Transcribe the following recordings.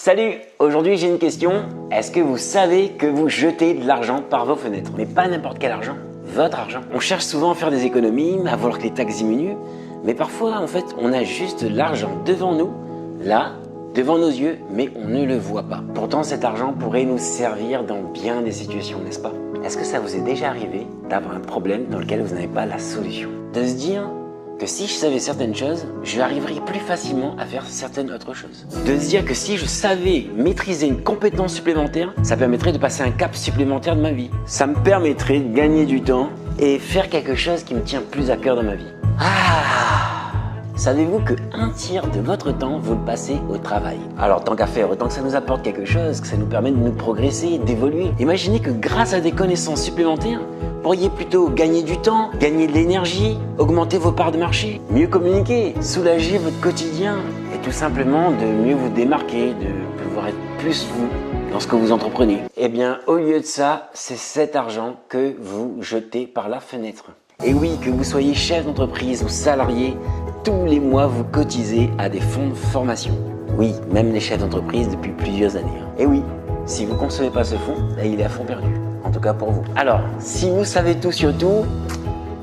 Salut, aujourd'hui j'ai une question. Est-ce que vous savez que vous jetez de l'argent par vos fenêtres? Mais pas n'importe quel argent, votre argent. On cherche souvent à faire des économies, à vouloir que les taxes diminuent, mais parfois en fait on a juste de l'argent devant nous, là, devant nos yeux, mais on ne le voit pas. Pourtant cet argent pourrait nous servir dans bien des situations, n'est-ce pas? Est-ce que ça vous est déjà arrivé d'avoir un problème dans lequel vous n'avez pas la solution? De se dire que si je savais certaines choses, je arriverais plus facilement à faire certaines autres choses. De se dire que si je savais maîtriser une compétence supplémentaire, ça permettrait de passer un cap supplémentaire de ma vie. Ça me permettrait de gagner du temps et faire quelque chose qui me tient plus à cœur dans ma vie. Savez-vous que un tiers de votre temps, vous le passez au travail? Alors tant qu'à faire, autant que ça nous apporte quelque chose, que ça nous permet de nous progresser, d'évoluer. Imaginez que grâce à des connaissances supplémentaires, vous pourriez plutôt gagner du temps, gagner de l'énergie, augmenter vos parts de marché, mieux communiquer, soulager votre quotidien et tout simplement de mieux vous démarquer, de pouvoir être plus vous dans ce que vous entreprenez. Eh bien, au lieu de ça, c'est cet argent que vous jetez par la fenêtre. Et oui, que vous soyez chef d'entreprise ou salarié, tous les mois vous cotisez à des fonds de formation. Oui, même les chefs d'entreprise depuis plusieurs années. Et oui, si vous ne concevez pas ce fonds, il est à fond perdu. En tout cas pour vous. Alors, si vous savez tout sur tout,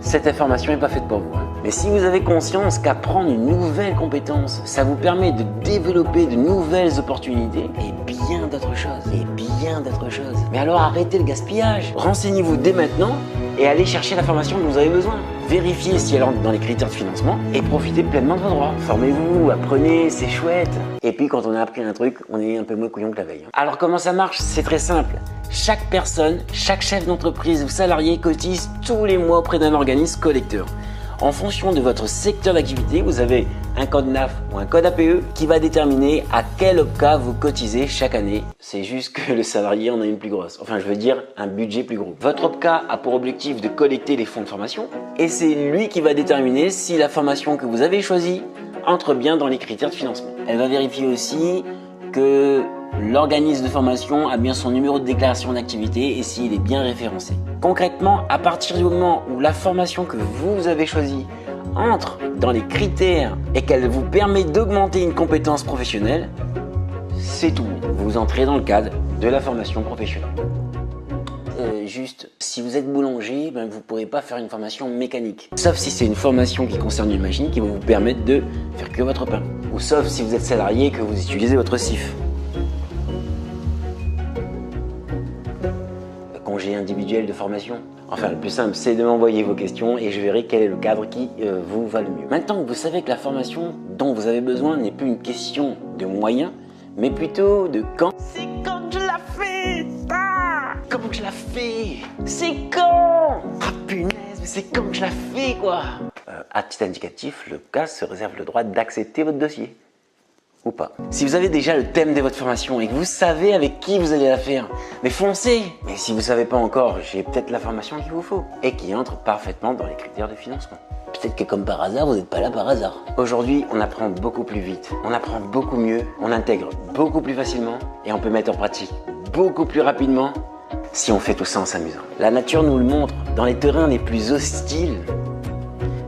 cette information n'est pas faite pour vous. Mais si vous avez conscience qu'apprendre une nouvelle compétence, ça vous permet de développer de nouvelles opportunités et bien d'autres choses. Mais alors arrêtez le gaspillage. Renseignez-vous dès maintenant et allez chercher la formation dont vous avez besoin. Vérifiez si elle entre dans les critères de financement et profitez pleinement de vos droits. Formez-vous, apprenez, c'est chouette. Et puis quand on a appris un truc, on est un peu moins couillon que la veille. Alors comment ça marche? C'est très simple. Chaque personne, chaque chef d'entreprise ou salarié cotise tous les mois auprès d'un organisme collecteur. En fonction de votre secteur d'activité, vous avez un code NAF ou un code APE qui va déterminer à quel OPCA vous cotisez chaque année. C'est juste que le salarié en a une plus grosse. Enfin, je veux dire un budget plus gros. Votre OPCA a pour objectif de collecter les fonds de formation et c'est lui qui va déterminer si la formation que vous avez choisie entre bien dans les critères de financement. Elle va vérifier aussi que l'organisme de formation a bien son numéro de déclaration d'activité et s'il est bien référencé. Concrètement, à partir du moment où la formation que vous avez choisie entre dans les critères et qu'elle vous permet d'augmenter une compétence professionnelle, c'est tout. Vous entrez dans le cadre de la formation professionnelle. Juste, si vous êtes boulanger, vous ne pourrez pas faire une formation mécanique. Sauf si c'est une formation qui concerne une machine qui va vous permettre de faire que votre pain. Ou sauf si vous êtes salarié et que vous utilisez votre CIF. Congé individuel de formation. Enfin, le plus simple, c'est de m'envoyer vos questions et je verrai quel est le cadre qui vous va le mieux. Maintenant que vous savez que la formation dont vous avez besoin n'est plus une question de moyens, mais plutôt de quand. C'est quand je la fais. Comment je la fais? C'est quand? Ah punaise, mais c'est quand je la fais quoi? À titre indicatif, le CAS se réserve le droit d'accepter votre dossier. Ou pas. Si vous avez déjà le thème de votre formation et que vous savez avec qui vous allez la faire, mais foncez! Mais si vous ne savez pas encore, j'ai peut-être la formation qu'il vous faut et qui entre parfaitement dans les critères de financement. Peut-être que comme par hasard, vous n'êtes pas là par hasard. Aujourd'hui, on apprend beaucoup plus vite, on apprend beaucoup mieux, on intègre beaucoup plus facilement et on peut mettre en pratique beaucoup plus rapidement si on fait tout ça en s'amusant. La nature nous le montre, dans les terrains les plus hostiles,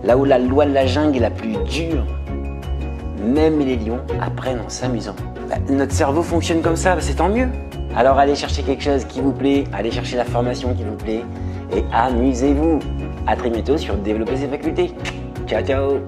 là où la loi de la jungle est la plus dure, même les lions apprennent en s'amusant. Notre cerveau fonctionne comme ça, c'est tant mieux. Alors allez chercher quelque chose qui vous plaît, allez chercher la formation qui vous plaît et amusez-vous. À très bientôt sur Développer ses facultés. Ciao, ciao.